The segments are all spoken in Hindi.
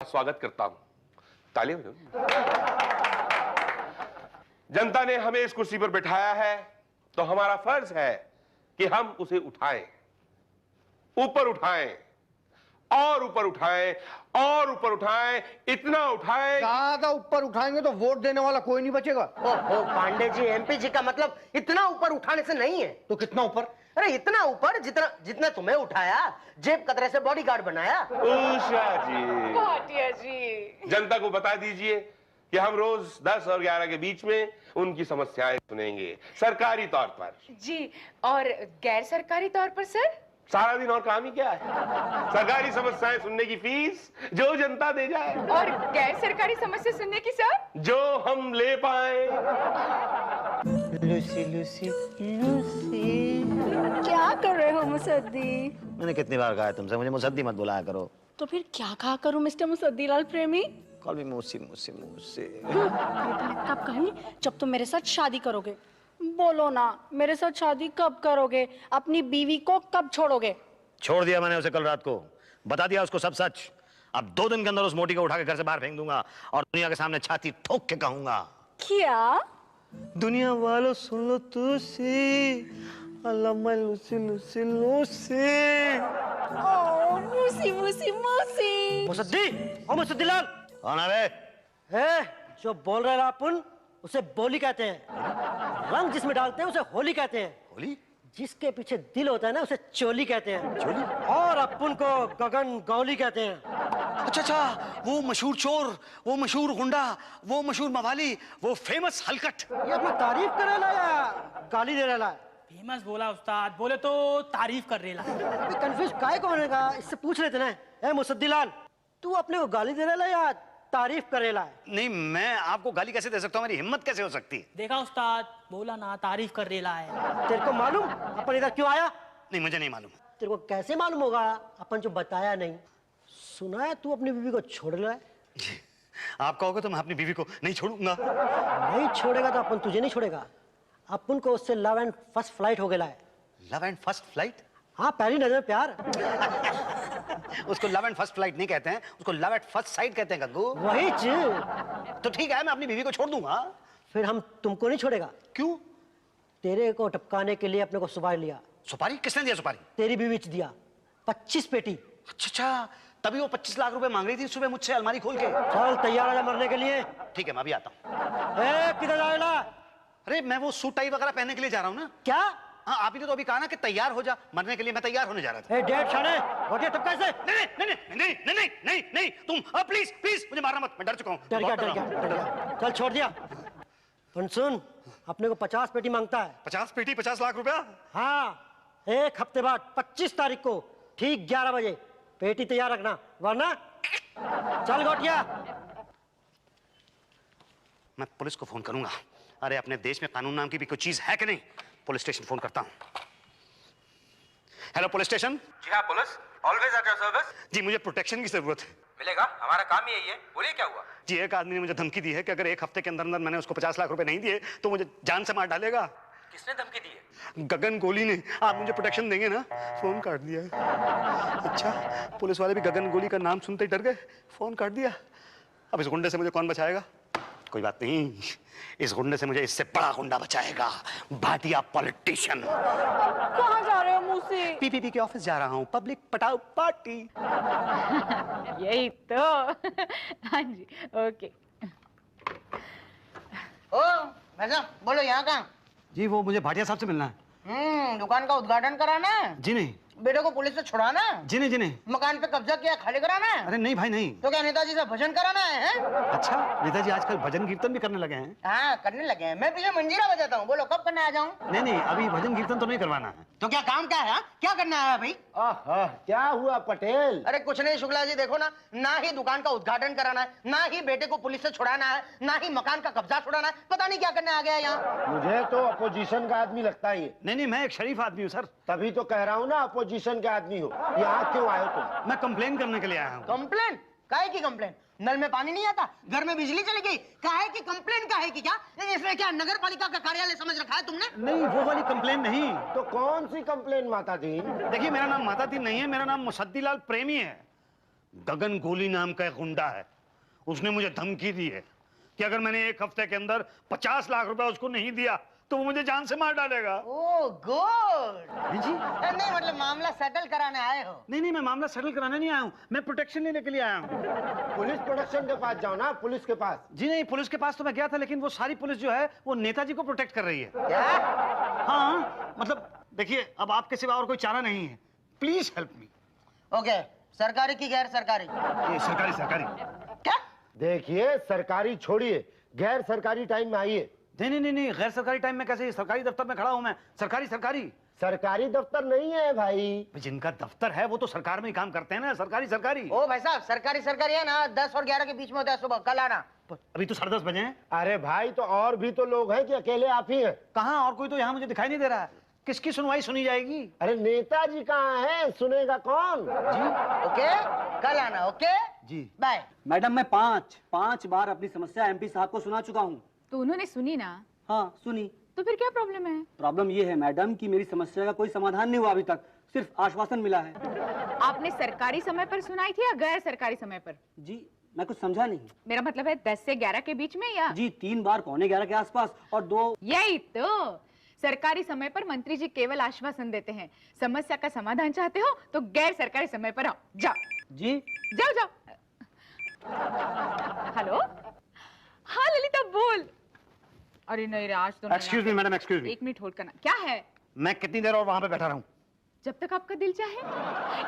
स्वागत करता हूं। तालियां बजाओ। जनता ने हमें इस कुर्सी पर बिठाया है तो हमारा फर्ज है कि हम उसे उठाएं, ऊपर उठाएं और ऊपर उठाएं और ऊपर उठाएं, इतना उठाएं। ज्यादा ऊपर उठाएंगे तो वोट देने वाला कोई नहीं बचेगा। ओहो पांडे जी, एमपी जी का मतलब इतना ऊपर उठाने से नहीं है। तो कितना ऊपर? अरे इतना ऊपर जितना जितना तुम्हें उठाया, जेब कतरे से बॉडीगार्ड बनाया। उषा जी, भाटिया जी, जनता को बता दीजिए कि हम रोज 10 और 11 के बीच में उनकी समस्याएं सुनेंगे, सरकारी तौर पर। जी और गैर सरकारी तौर पर सर? सारा दिन और काम ही क्या है? सरकारी समस्याएं सुनने की फीस जो जनता दे जाए। और गैर सरकारी समस्या सुनने की सर? जो हम ले पाए। लूसी लूसी लूसी, क्या कर रहे हो मुसद्दी? मैंने कितनी बार कहा है तुमसे, मुझे मुसद्दी मत बुलाया करो। तो फिर क्या कहा करूं मिस्टर मुसद्दीलाल प्रेमी? कॉल मी मूसी मूसी मूसी। कब कहूं? जब तुम मेरे साथ शादी करोगे। बोलो ना, मेरे साथ शादी कब करोगे? अपनी बीवी को कब छोड़ोगे? छोड़ दिया मैंने उसे कल रात को, बता दिया उसको सब सच। अब 2 दिन के अंदर उस मोटी को उठा के घर से बाहर फेंक दूंगा और दुनिया के सामने छाती ठोक के कहूंगा, क्या? दुनिया वालों सुन लो तुसी, अल्लाह लूसी लूसी लूसी। ओ मूसी मूसी मूसी। मुसद्दी, ओ मुसद्दीलाल। कौन है बे? जो बोल रहे हैं अपन उसे बोली कहते हैं। रंग जिसमें डालते हैं उसे होली कहते हैं। होली? जिसके पीछे दिल होता है ना उसे चोली कहते हैं। चोली? और अपन को गगन गौली कहते हैं। अच्छा अच्छा, वो मशहूर चोर, वो मशहूर गुंडा, वो मशहूर मवाली, वो फेमस हलकट। ये अपनी तारीफ कर रहा या गाली दे रहा है? फेमस बोला उस्ताद, बोले तो तारीफ कर रेला। अभी कंफ्यूज काहे को होने का, इससे पूछ लेते ना। ए मुसद्दीलाल, तू अपने को गाली दे रहा है या तारीफ कर रहा है? नहीं, मैं आपको गाली कैसे दे सकता हूँ? मेरी हिम्मत कैसे हो सकती है? देखा उस्ताद, बोला ना तारीफ कर रेला है। तेरे को मालूम अपन इधर क्यों आया? नहीं, मुझे नहीं मालूम। तेरे को कैसे मालूम होगा? अपन जो बताया नहीं। सुना है तू अपनी बीवी को छोड़ रहा है? जी, आप कहोगे तो मैं अपनी बीवी को नहीं छोड़ूंगा। नहीं छोड़ेगा तो अपन तुझे नहीं छोड़ेगा। अपन को उससे लव एंड फर्स्ट फ्लाइट हो गया है। Love and first flight? हाँ, पहली नजर प्यार। उसको लव एंड फर्स्ट फ्लाइट नहीं कहते हैं, उसको लव एट फर्स्ट साइट कहते हैं गग्गू। वही चीज। तो ठीक है, मैं अपनी बीवी को छोड़ दूंगा। फिर हम तुमको नहीं छोड़ेगा। क्यों? तेरे को टपकाने के लिए अपने को सुपारी लिया। सुपारी? किसने दिया सुपारी? तेरी बीवी ने दिया 25 पेटी। अच्छा अच्छा, तभी वो 25 लाख रुपए मांग रही थी सुबह मुझसे अलमारी खोल के। चल तैयार आजा मरने के लिए। ठीक है, मैं अभी आता हूँ। किधर जाएगा? अरे मैं वो सूट टाई वगैरह पहनने के लिए जा रहा हूँ ना। क्या? हाँ, आप ही ने तो अभी कहा ना कि तैयार हो जा। मरने के लिए मैं तैयार होने जा रहा था। डेढ़ साढ़े होटिया टपका से। नहीं नहीं नहीं नहीं नहीं नहीं नहीं नहीं, तुम प्लीज प्लीज मुझे मारना मत, मैं डर चुका हूँ। डर गया। चल छोड़ दिया। सुन, अपने को 50 पेटी मांगता है। 50 पेटी 50 लाख रुपया? हाँ, 1 हफ्ते बाद 25 तारीख को ठीक 11 बजे पेटी तैयार रखना, वरना चल गोटिया। मैं पुलिस को फोन करूंगा। अरे अपने देश में कानून नाम की भी कोई चीज है कि नहीं? पुलिस स्टेशन फोन करता हूं। Hello police station. जी हाँ police, always at your service. जी, मुझे प्रोटेक्शन की जरूरत है। मिलेगा, हमारा काम ही यही है। बोलिए क्या हुआ? जी, एक आदमी ने मुझे धमकी दी है कि अगर 1 हफ्ते के अंदर अंदर मैंने उसको 50 लाख रुपए नहीं दिए तो मुझे जान से मार डालेगा। किसने धमकी दी है? गगन गोली ने। आप मुझे प्रोटेक्शन देंगे ना? फोन काट दिया है। अच्छा, पुलिस वाले भी गगन गोली का नाम सुनते ही डर गए, फोन काट दिया। अब इस गुंडे से मुझे कौन बचाएगा? कोई बात नहीं, इस गुंडे से मुझे इससे बड़ा गुंडा बचाएगा, भाटिया पॉलिटिशियन। कहाँ जा रहे हो मूसी? पीपीपी के ऑफिस जा रहा हूँ, पब्लिक पटाओ पार्टी। यही तो। हाँ जी, ओके। ओ भाई साहब, बोलो यहाँ कहाँ? जी, वो मुझे भाटिया साहब से मिलना है। दुकान का उद्घाटन कराना है। जी नहीं। बेटे को पुलिस से छुड़ाना है। जी नहीं, जी नहीं। मकान पे कब्जा किया, खाली कराना है। अरे नहीं भाई नहीं। तो क्या नेताजी से भजन कराना है? अच्छा, नेताजी आजकल भजन कीर्तन भी करने लगे हैं। हाँ, करने लगे हैं। मैं पीछे मंजीरा बजाता हूँ। बोलो कब करने आ जाऊँ? नहीं नहीं, अभी भजन कीर्तन तो नहीं करवाना है। तो क्या काम क्या है? क्या करना है भाई? क्या हुआ पटेल? अरे कुछ नहीं शुक्ला जी, देखो ना ही दुकान का उद्घाटन कराना है, ना ही बेटे को पुलिस से छुड़ाना है, ना ही मकान का कब्जा छुड़ाना है। पता नहीं क्या करने आ गया यहाँ। मुझे तो अपोजिशन का आदमी लगता है ये। नहीं नहीं, मैं एक शरीफ आदमी हूँ सर। तभी तो कह रहा हूँ ना, अपोजिशन के आदमी हो। यहाँ क्यों आए तुम? मैं कंप्लेन करने के लिए आया हूँ। कंप्लेन? काहे की कंप्लेन? नल में पानी नहीं आता, घर में बिजली चली गई, काहे की कंप्लेन? काहे की? क्या इसमें क्या नगर पालिका का कार्यालय समझ रखा है तुमने? नहीं, वो वाली कंप्लेन नहीं। तो कौन सी कंप्लेन माता दी? देखिए, मेरा नाम माता दी नहीं है, मेरा नाम मुसद्दीलाल प्रेमी है। गगन गोली नाम का एक गुंडा है, उसने मुझे धमकी दी है कि अगर मैंने 1 हफ्ते के अंदर 50 लाख रुपए उसको नहीं दिया तो वो मुझे जान से मार डालेगा। Oh good. जी नहीं मतलब मामला सेटल कराने आए हो? नहीं, मैं मामला सेटल कराने नहीं आया हूँ, मैं प्रोटेक्शन लेने के लिए आया हूँ। पुलिस प्रोटेक्शन के पास जाओ ना, पुलिस के पास। जी नहीं, पुलिस के पास तो मैं गया था, लेकिन वो सारी पुलिस जो है वो नेताजी को प्रोटेक्ट कर रही है। क्या? हाँ, मतलब देखिए, अब आपके सिवा और कोई चारा नहीं है, प्लीज हेल्प मी। ओके, सरकारी की गैर सरकारी? ये सरकारी। क्या? देखिए, सरकारी छोड़िए, गैर सरकारी टाइम में आइए। नहीं, गैर सरकारी टाइम में कैसे? सरकारी दफ्तर में खड़ा हूं मैं। सरकारी सरकारी दफ्तर नहीं है भाई। जिनका दफ्तर है वो तो सरकार में ही काम करते हैं ना। सरकारी। ओ भाई साहब, सरकारी है ना, 10 और 11 के बीच में होता है सुबह। कल आना। अभी तो 10:30 बजे हैं। अरे भाई, तो और भी तो लोग हैं कि अकेले आप ही हैं? कहाँ और कोई तो यहाँ मुझे दिखाई नहीं दे रहा है। किसकी सुनवाई सुनी जाएगी? अरे नेताजी कहाँ है, सुनेगा कौन? जी ओके, कल आना। ओके जी, बाय। मैडम, मैं पांच बार अपनी समस्या एमपी साहब को सुना चुका हूँ। तो उन्होंने सुनी ना? हाँ सुनी। तो फिर क्या प्रॉब्लम है? प्रॉब्लम ये है मैडम कि मेरी समस्या का कोई समाधान नहीं हुआ अभी तक, सिर्फ आश्वासन मिला है। आपने सरकारी समय पर सुनाई थी या गैर सरकारी समय पर? जी मैं कुछ समझा नहीं। मेरा मतलब है 10 से 11 के बीच में या? जी 3 बार 11:15 के आसपास और 2। यही तो, सरकारी समय पर मंत्री जी केवल आश्वासन देते हैं। समस्या का समाधान चाहते हो तो गैर सरकारी समय पर आओ। जाओ जी, जाओ। हेलो, हाँ ललिता बोल। अरे नहीं रे, आज तो excuse me madam, excuse me. 1 minute hold करना। क्या है? मैं कितनी देर और वहां पे बैठा रहूं? जब तक आपका दिल चाहे।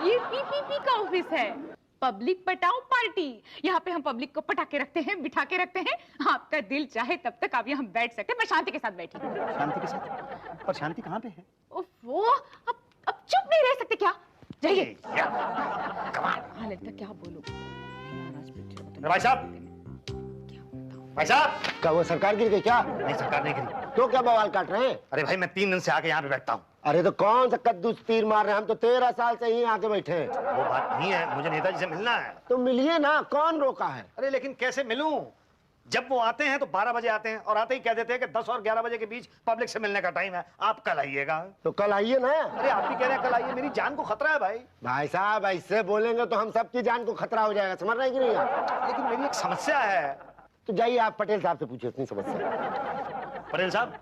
ये पीपीपी का ऑफिस है, पब्लिक पटाओ पार्टी। यहाँ पे हम पब्लिक को पटा के रखते हैं, बिठा के रखते हैं। आपका दिल चाहे तब तक आप यहाँ बैठ सकते हैं। मैं शांति के साथ बैठी। शांति के साथ? पर शांति कहाँ पे है? ओफो, अब चुप नहीं रह सकते क्या? जाइए। हाँ ललिता, क्या बोलूं? भाई साहब, क्या वो सरकार गिर गई क्या? नहीं सरकार नहीं गिरी। तो क्या बवाल काट रहे हैं? अरे भाई, मैं 3 दिन से आके यहाँ पे बैठता हूँ। अरे तो कौन सा कद्दू से तीर मार रहे हैं? हम तो 13 साल से यहीं आके बैठे हैं। वो बात नहीं है, मुझे नेताजी से मिलना है। तो मिलिए ना, कौन रोका है? अरे लेकिन कैसे मिलूं? जब वो आते हैं तो 12 बजे आते हैं और आते ही कह देते हैं कि 10 और 11 बजे के बीच पब्लिक से मिलने का टाइम है, आप कल आइएगा। तो कल आइए ना। अरे आप भी कह रहे हैं कल आइए, मेरी जान को खतरा है भाई। भाई साहब, ऐसे बोलेंगे तो हम सबकी जान को खतरा हो जाएगा, समझ रहे हैं कि नहीं आप? लेकिन मेरी एक समस्या है। तो जाइए, आप पटेल साहब से पूछिए अपनी समस्या। पटेल साहब,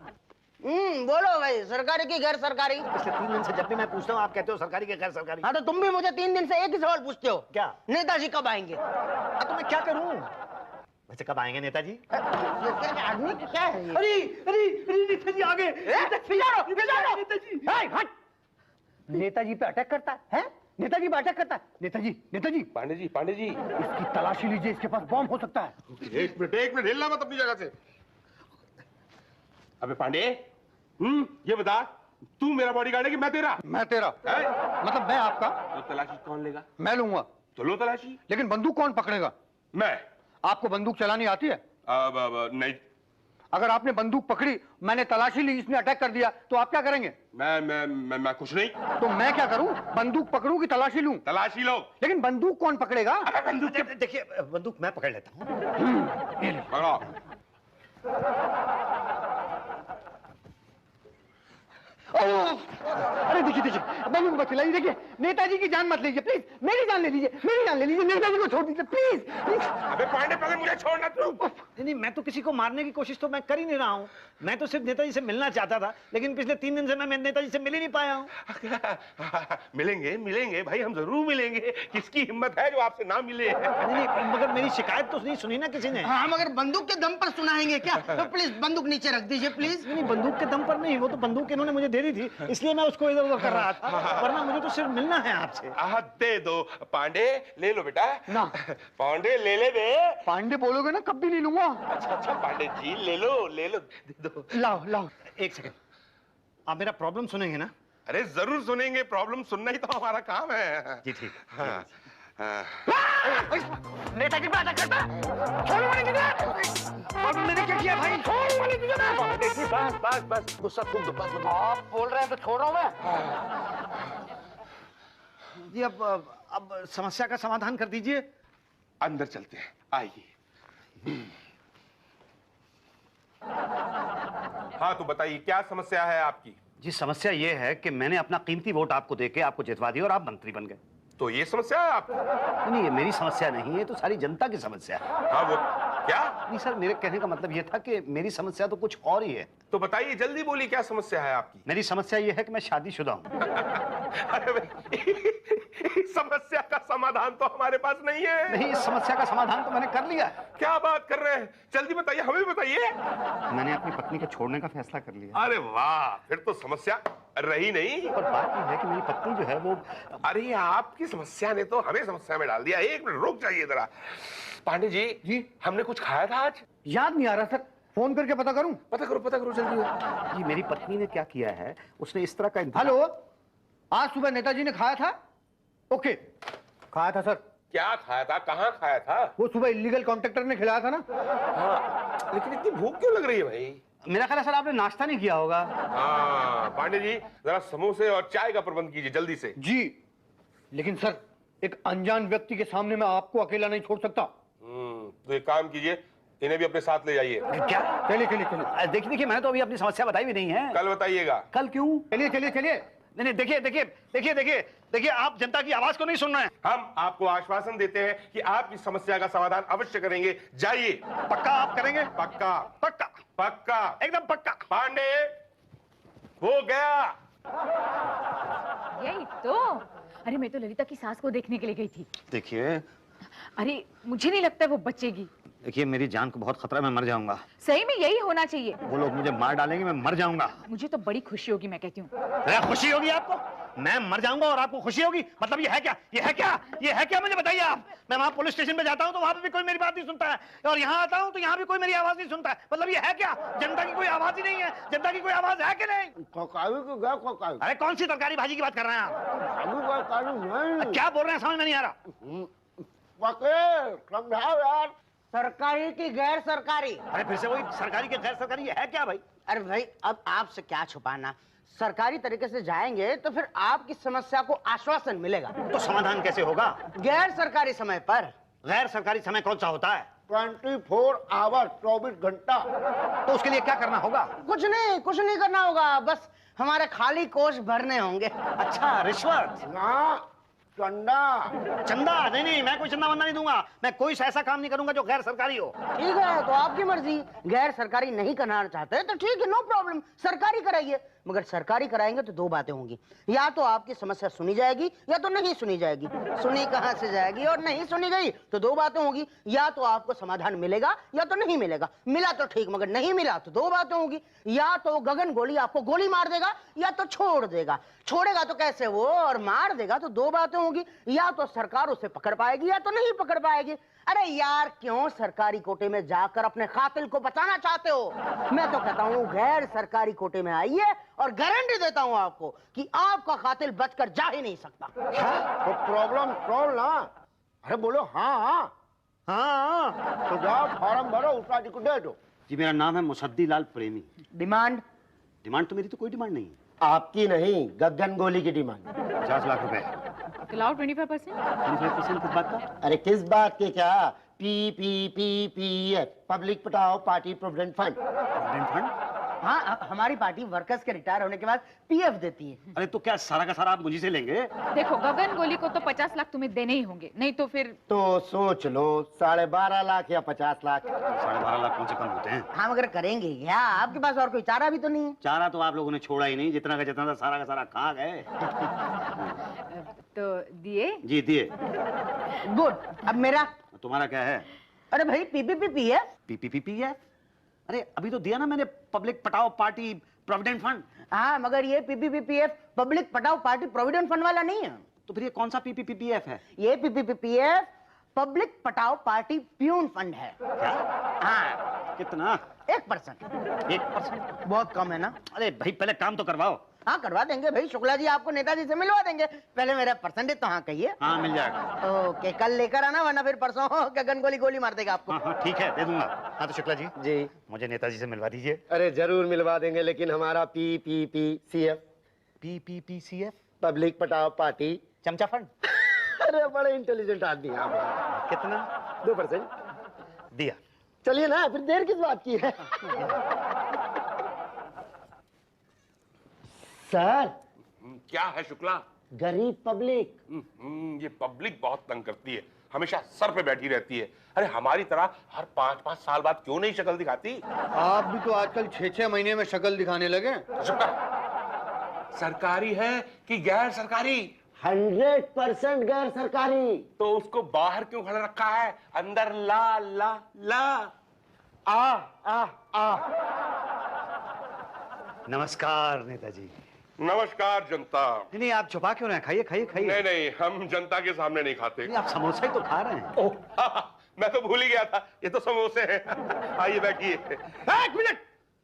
बोलो भाई, सरकारी की गैर सरकारी? पिछले 3 दिन से जब भी मैं पूछता हूँ आप कहते हो सरकारी के गैर सरकारी। हाँ तो तुम भी मुझे 3 दिन से एक ही सवाल पूछते हो। क्या? नेताजी कब आएंगे? तो मैं क्या करूं? वैसे कब आएंगे नेताजी? आदमी क्या है ये? अरे नेताजी आ गए। नेताजी पे अटैक करता है? नेताजी पे अटैक करता है? नेताजी पांडे जी इसकी तलाशी लीजिए, इसके पास बॉम्ब हो सकता है। एक मिनट हिलना मत अपनी जगह से। अबे पांडे, ये बता, तू मेरा बॉडीगार्ड है कि मैं तेरा? मैं तेरा। मतलब मैं आपका? तो तलाशी कौन लेगा? मैं लूंगा। तो लो तलाशी। लेकिन बंदूक कौन पकड़ेगा? मैं। आपको बंदूक चलानी आती है? नहीं। अगर आपने बंदूक पकड़ी, मैंने तलाशी ली, इसने अटैक कर दिया, तो आप क्या करेंगे? मैं कुछ नहीं। तो मैं क्या करूं? बंदूक पकड़ूं कि तलाशी लूं? तलाशी लो। लेकिन बंदूक कौन पकड़ेगा? बंदूक देखिए, बंदूक मैं पकड़ लेता हूँ। पकड़ो। अरे देखिए, बंदूक मत चलाइए। देखिए, नेताजी की जान मत लीजिए प्लीज। मेरी जान ले लीजिए, नेताजी को छोड़ दीजिए प्लीज। अबे पांडे, पहले मुझे छोड़ना तू। नहीं, मैं तो किसी को मारने की कोशिश तो मैं कर ही नहीं रहा हूँ। मैं तो सिर्फ नेताजी से मिलना चाहता था, लेकिन पिछले 3 दिन से मैं नेताजी से मिल ही नहीं पाया हूँ। मिलेंगे भाई, हम जरूर मिलेंगे। किसकी हिम्मत है जो आपसे ना मिले? नहीं, मगर मेरी शिकायत तो नहीं सुनी ना किसी ने। हाँ, मगर बंदूक के दम पर सुनाएंगे क्या? तो प्लीज बंदूक नीचे रख दीजिए प्लीज। नहीं, बंदूक के दम पर नहीं, वो तो बंदूक इन्होंने मुझे दे दी थी, इसलिए मैं उसको इधर उधर कर रहा था, वरना मुझे तो सिर्फ मिलना है आपसे। दे दो। पांडे ले लो बेटा। ना पांडे ले बे। पांडे बोलोगे ना, कभी नहीं लूंगा। अच्छा पांडे जी, ले लो दे दो। लाओ। एक सेकंड, आप मेरा प्रॉब्लम सुनेंगे ना? अरे जरूर सुनेंगे, प्रॉब्लम सुनना ही तो हमारा काम है। जी ठीक। हाँ। नेताजी पे अटैक करता है। छोड़ो मुझे किधर? मैंने क्या किया भाई? छोड़ो मुझे किधर? बस गुस्सा थूक दो। बस आप बोल रहे हैं तो छोड़ रहा हूं मैं। जी अब समस्या का समाधान कर दीजिए। अंदर चलते हैं, आइए। हाँ तो बताइए, क्या समस्या है आपकी? जी समस्या ये है कि मैंने अपना कीमती वोट आपको देके आपको जितवा दिया और आप मंत्री बन गए। तो ये समस्या है आपकी? नहीं, ये मेरी समस्या नहीं है, ये तो सारी जनता की समस्या है। हाँ, वो क्या? नहीं सर, मेरे कहने का मतलब ये था कि मेरी समस्या तो कुछ और ही है। तो बताइए, जल्दी बोलिए, क्या समस्या है आपकी? मेरी समस्या ये है कि मैं शादीशुदा हूँ। अरे भाई, इस समस्या का समाधान तो हमारे पास नहीं है। नहीं, इस समस्या का समाधान तो मैंने कर लिया है। क्या बात कर रहे हैं? जल्दी बताइए, हमें भी बताइए। मैंने अपनी पत्नी को छोड़ने का फैसला कर लिया। अरे वाह, फिर तो समस्या रही नहीं। पर बात यह है कि मेरी पत्नी जो है वो... अरे आपकी समस्या ने तो हमें समस्या में डाल दिया। एक मिनट रुक जाइए जरा। पांडे जी, हमने कुछ खाया था आज? याद नहीं आ रहा सर, फोन करके पता करूं? पता करो जल्दी। जी, मेरी पत्नी ने क्या किया है, उसने इस तरह का... हेलो, आज सुबह नेताजी ने खाया था? ओके, खाया था सर। क्या खाया था? कहाँ खाया था? वो सुबह इलीगल कॉन्ट्रैक्टर ने खिलाया था ना। हाँ, लेकिन इतनी भूख क्यों लग रही है भाई? मेरा ख्याल है सर आपने नाश्ता नहीं किया होगा। हाँ पांडे जी, जरा समोसे और चाय का प्रबंध कीजिए जल्दी से। जी, लेकिन सर एक अनजान व्यक्ति के सामने मैं आपको अकेला नहीं छोड़ सकता। तो एक काम कीजिए, इन्हें भी अपने साथ ले जाइए। क्या? चलिए। देखिए, मैंने तो अभी अपनी समस्या बताई भी नहीं है। कल बताइएगा। कल क्यों? चलिए। नहीं, देखिए, आप जनता की आवाज को नहीं सुन रहे हैं। हम आपको आश्वासन देते हैं कि आपकी समस्या का समाधान अवश्य करेंगे। जाइए। पक्का आप करेंगे? पक्का, एकदम पक्का। पांडे, हो गया। यही तो। अरे मैं तो ललिता की सास को देखने के लिए गई थी। देखिए, अरे मुझे नहीं लगता वो बचेगी। देखिए, मेरी जान को बहुत खतरा है, मैं मर जाऊंगा। सही में यही होना चाहिए। वो लोग मुझे मार डालेंगे, मैं मर जाऊंगा। मुझे तो बड़ी खुशी होगी, मैं कहती हूँ। खुशी होगी आपको? मैं मर जाऊंगा और आपको खुशी होगी? मतलब ये है क्या? मुझे बताइए आप। मैं वहां पुलिस स्टेशन पे जाता हूँ तो वहां पे भी कोई मेरी बात नहीं सुनता है, और यहाँ आता हूँ तो यहाँ भी कोई मेरी आवाज नहीं सुनता है। मतलब ये है क्या? जनता की कोई आवाज ही नहीं है? जनता की कोई आवाज है कि नहीं? अरे कौन सी तरकारी भाजी की बात कर रहे हैं आप? क्या बोल रहे हैं, समझ में नहीं आ रहा। समझाओ यार। सरकारी की गैर सरकारी? अरे फिर से वही सरकारी के गैर सरकारी, ये है क्या भाई? अरे भाई, अब आपसे क्या छुपाना, सरकारी तरीके से जाएंगे तो फिर आपकी समस्या को आश्वासन मिलेगा। तो समाधान कैसे होगा? गैर सरकारी समय पर। गैर सरकारी समय कौन सा होता है? 24 आवर्स, 24 घंटा। तो उसके लिए क्या करना होगा? कुछ नहीं करना होगा, बस हमारे खाली कोष भरने होंगे। अच्छा, रिश्वत? ना, चंदा? नहीं, मैं कोई चंदा वंदा नहीं दूंगा। मैं कोई ऐसा काम नहीं करूंगा जो गैर सरकारी हो। ठीक है, तो आपकी मर्जी। गैर सरकारी नहीं करना चाहते तो ठीक है, नो प्रॉब्लम, सरकारी कराइए। मगर सरकारी कराएंगे तो दो बातें होंगी, या तो आपकी समस्या सुनी जाएगी या तो नहीं सुनी जाएगी। सुनी कहाँ से जाएगी, और नहीं सुनी गई तो दो बातें होंगी, या तो आपको समाधान मिलेगा या तो नहीं मिलेगा। मिला तो ठीक, मगर नहीं मिला तो दो बातें होंगी, या तो गगन गोली आपको गोली मार देगा या तो छोड़ देगा। छोड़ेगा तो कैसे वो, और मार देगा तो दो बातें होंगी, या तो सरकार उसे पकड़ पाएगी या तो नहीं पकड़ पाएगी। अरे यार, क्यों सरकारी कोटे में जाकर अपने कातिल को बचाना चाहते हो? मैं तो कहता हूँ गैर सरकारी कोटे में आइए, और गारंटी देता हूँ आपको कि आपका कातिल बचकर जा ही नहीं सकता। तो प्रॉब्लम सॉल्व ना। अरे बोलो हाँ। तो जाओ, फॉर्म भरो, उसका को दे दो। जी, मेरा नाम है मुसद्दी लाल प्रेमी। डिमांड? डिमांड तो मेरी तो कोई डिमांड नहीं है। आपकी नहीं, गगन गोली की डिमांड। 50 लाख रुपए। खिलाओ 25%। 25% किस बात का? अरे किस बात के? क्या? PPPPF, पब्लिक पटाओ party provident fund. Provident fund? हाँ, हमारी पार्टी वर्कर्स के रिटायर होने के बाद PF देती है। अरे तो क्या सारा का सारा आप मुझी से लेंगे? देखो, गगन गोली को तो 50 लाख तुम्हें देने ही होंगे, नहीं तो फिर... तो सोच लो, 12.5 लाख या 50 लाख। 12.5 लाख कौन से कम होते हैं? हाँ, मगर करेंगे क्या? आपके पास और कोई चारा भी तो नहीं है। चारा तो आप लोगों ने छोड़ा ही नहीं, जितना का जितना था सारा का सारा खा गए। तो दिए? जी दिए। गुड। अब मेरा? तुम्हारा क्या है? अरे भाई, PPPPF। PPPPF? अरे अभी तो दिया ना मैंने, पब्लिक पटाओ पार्टी प्रोविडेंट फंड। हाँ, मगर ये PPPPF पब्लिक पटाओ पार्टी प्रोविडेंट फंड वाला नहीं है। तो फिर ये कौन सा PPPPF है? ये PPPPF पब्लिक पटाओ पार्टी प्यून फंड है। क्या? हाँ। कितना? 1%। 1%? बहुत कम है ना? अरे भाई, पहले काम तो करवाओ। हाँ, करवा देंगे भाई, शुक्ला जी आपको नेताजी से मिलवा देंगे। पहले मेरा परसेंटेज तो हाँ कहिए। हाँ, मिल जाएगा। ओके, कल लेकर आना, वरना फिर परसों गगन गोली मार देगा आपको। हाँ, ठीक है, दे दूंगा। हाँ तो शुक्ला जी, मुझे नेताजी से मिलवा दीजिए। अरे जरूर मिलवा देंगे, लेकिन हमारा PPPCF, PPPCF? पब्लिक पटाओ पार्टी चमचा फंड। अरे बड़े इंटेलिजेंट आदमी आप। कितना? 2%। दिया। चलिए ना, फिर देर किस बात की है? सर, क्या है शुक्ला? गरीब पब्लिक। ये पब्लिक बहुत तंग करती है, हमेशा सर पे बैठी रहती है। अरे हमारी तरह हर 5-5 साल बाद क्यों नहीं शक्ल दिखाती? आप भी तो आजकल 6-6 महीने में शक्ल दिखाने लगे। चुप कर। सरकारी है कि गैर सरकारी? 100% गैर सरकारी। तो उसको बाहर क्यों खड़ा रखा है? अंदर ला ला ला। आ। नमस्कार नेताजी। नमस्कार जनता। नहीं आप छुपा क्यों रहे हैं? खाइए खाइए खाइए। नहीं, हम जनता के सामने नहीं खाते। नहीं, आप समोसा ही तो खा रहे हैं। ओह, मैं तो भूल ही गया था, ये तो समोसे हैं। आइए बैठिए। 1 मिनट,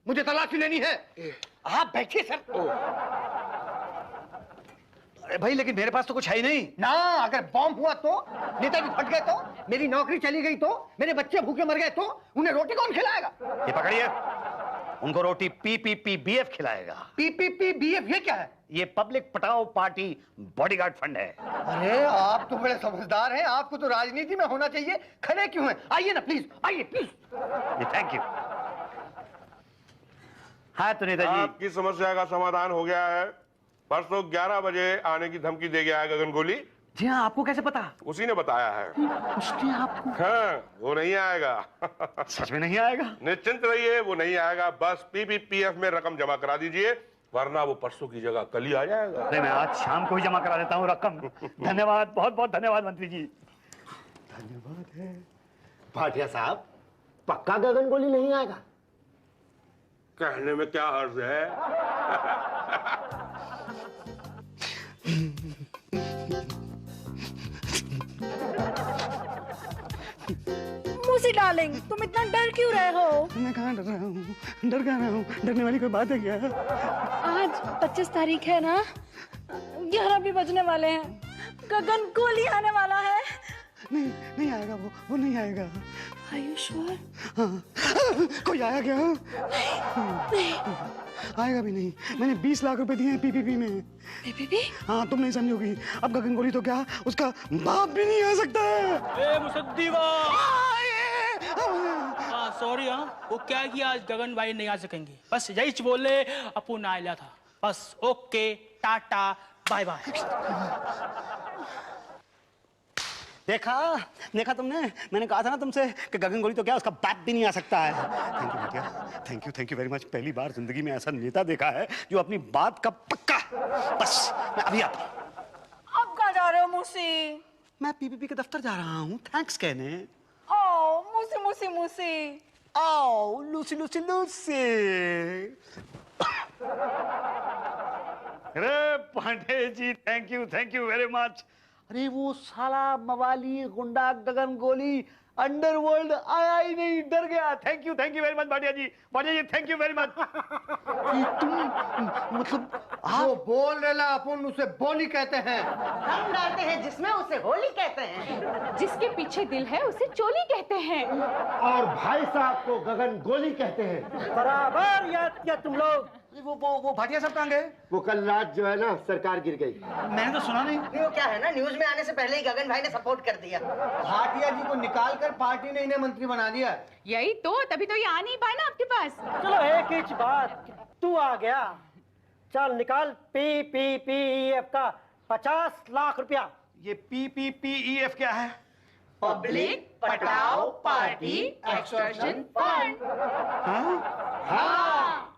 मुझे तलाशी लेनी है। आप बैठिए सर। अरे भाई लेकिन मेरे पास तो कुछ है ही नहीं ना, अगर बॉम्ब हुआ तो, नेताजी फट गए तो, मेरी नौकरी चली गई तो, मेरे बच्चे भूखे मर गए तो, उन्हें रोटी कौन खिलाएगा? ये पकड़िए, उनको रोटी PPPBF खिलाएगा। PPPBF ये क्या है? ये पब्लिक पटाओ पार्टी बॉडीगार्ड फंड है। अरे आप तो बड़े समझदार हैं, आपको तो राजनीति में होना चाहिए। खड़े क्यों हैं? आइए ना प्लीज, आइए प्लीज। Thank you. हाँ तो नेताजी, आपकी समस्या का समाधान हो गया है। परसों 11 बजे आने की धमकी दे गया है गगन गोली। जी हाँ, आपको कैसे पता? उसी ने बताया है। उसने आपको? हाँ, वो नहीं आएगा। सच में नहीं आएगा? निश्चिंत रहिए, वो नहीं आएगा। बस PPPF में रकम जमा करा दीजिए, वरना वो परसों की जगह कल ही आ जाएगा। नहीं, मैं आज शाम को ही जमा करा देता हूँ रकम। धन्यवाद, बहुत बहुत धन्यवाद मंत्री जी। धन्यवाद है। भाटिया साहब, पक्का गगन गोली नहीं आएगा? कहने में क्या हर्ज है? मूसी डार्लिंग, तुम इतना डर क्यों रहे हो? मैं कहाँ डर रहा हूँ? डर कहाँ रहा हूँ? डरने वाली कोई बात है क्या? आज 25 तारीख है ना, 11 भी बजने वाले हैं। गगन गोली आने वाला है। नहीं आएगा वो नहीं आएगा। Are you sure? हाँ। कोई आया क्या? नहीं। आएगा भी नहीं। मैंने 20 लाख रुपए दिए हैं PPP में। PPP? हाँ, तुम नहीं समझोगी। अब गगन गोली तो क्या, उसका बाप भी नहीं आ सकता है। मुसद्दीवा। सॉरी हाँ, वो क्या है कि आज गगन भाई नहीं आ सकेंगे। बस यही बोले, अपू ना आया था। बस ओके, टाटा, बाय बाय। देखा तुमने? मैंने कहा था ना तुमसे कि गगन गोली तो क्या, उसका बाप भी नहीं आ सकता है। थैंक यू भैया, थैंक यू वेरी मच। पहली बार जिंदगी में ऐसा नेता देखा है जो अपनी बात का पक्का। बस मैं अभी आता हूँ। अब कहाँ जा रहे हो मूसी? मैं PPP के दफ्तर जा रहा हूँ थैंक्स कहने। ओ मूसी मूसी मूसी। आओ लूसी लूसी लूसी। अरे Pandey ji, thank you very much. अरे वो साला मवाली गुंडा गगन गोली अंडरवर्ल्ड आया ही नहीं, डर गया। Thank you very much Bhatia ji, thank you very much. तुम मतलब वो बोल रहे ला, अपन उसे बोली कहते हैं। रंग डालते हैं जिसमें उसे होली कहते हैं। जिसके पीछे दिल है उसे चोली कहते हैं। और भाई साहब को गगन गोली कहते हैं। बराबर याद किया तुम लोग। वो भाटिया साहब कहाँ गए? वो कल रात जो है ना, सरकार गिर गई। मैंने तो सुना नहीं। वो क्या है ना, न्यूज में आने से पहले ही गगन भाई ने सपोर्ट कर दिया। भाटिया जी को निकाल कर पार्टी ने इन्हें मंत्री बना दिया। यही तो, तभी तो ये आ नहीं पाए ना आपके पास। चलो एक ही बात, तू आ गया। चल निकाल PPPEF का 50 लाख रुपया। ये PPPEF क्या है? पब्लिक पटाओ पार्टी एक्सटॉर्शन फंड। हाँ?